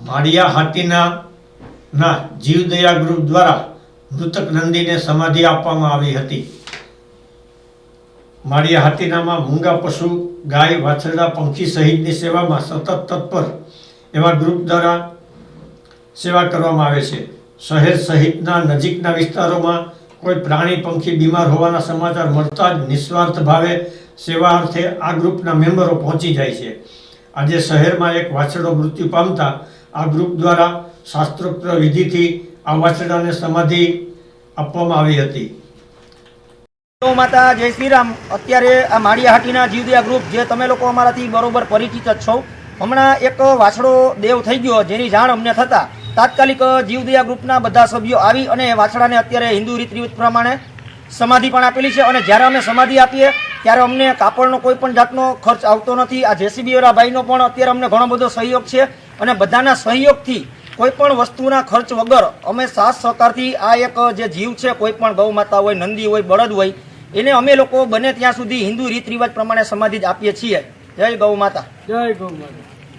માળિયા હાટીના જીવદયા ગ્રુપ દ્વારા મૃતક નંદીને સમાધિ આપવામાં આવી હતી। માળિયા હાટીનામાં મૂંગા પશુ, ગાય, વાછરડા, પંખી સહિતની સેવામાં સતત તત્પર એવા ગ્રુપ દ્વારા સેવા કરવામાં આવે છે। શહેર સહિતના નજીકના વિસ્તારોમાં કોઈ પ્રાણી પંખી બીમાર હોવાના સમાચાર મળતા જ નિસ્વાર્થ ભાવે સેવાર્થે આ ગ્રુપના મેમ્બરો પહોંચી જાય છે। આજે શહેરમાં એક વાછરડો મૃત્યુ પામતા આ ગ્રુપ દ્વારા શાસ્ત્રોક્ત વિધિથી આ વાછરડાને સમાધિ આપવામાં આવી હતી। માતા જય શ્રી રામ। અત્યારે આ માળિયા હાટીના જીવદયા ગ્રુપ જે તમે લોકો અમારાથી બરોબર પરિચિત જ છો, હમણાં એક વાછડો દેવ થઈ ગયો જેની જાણ અમને થતાં તાત્કાલિક જીવદયા ગ્રુપના બધા સભ્યો આવી અને વાછડાને અત્યારે હિન્દુ રીત રિવાજ પ્રમાણે સમાધિ પણ આપેલી છે। અને જ્યારે અમે સમાધિ આપીએ ત્યારે અમને કાપડનો કોઈ પણ જાતનો ખર્ચ આવતો નથી। આ જેસીબી વાળા ભાઈનો પણ અત્યારે અમને ઘણો બધો સહયોગ છે અને બધાના સહયોગથી કોઈ પણ વસ્તુના ખર્ચ વગર અમે સાથ સહકારથી આ એક જે જીવ છે, કોઈ પણ ગૌ માતા હોય, નંદી હોય, બળદ હોય, એને અમે લોકો બને ત્યાં સુધી હિન્દુ રીત રિવાજ પ્રમાણે સમાધિ જ આપીએ છીએ। જય ગૌ માતા, જય ગૌ માતા।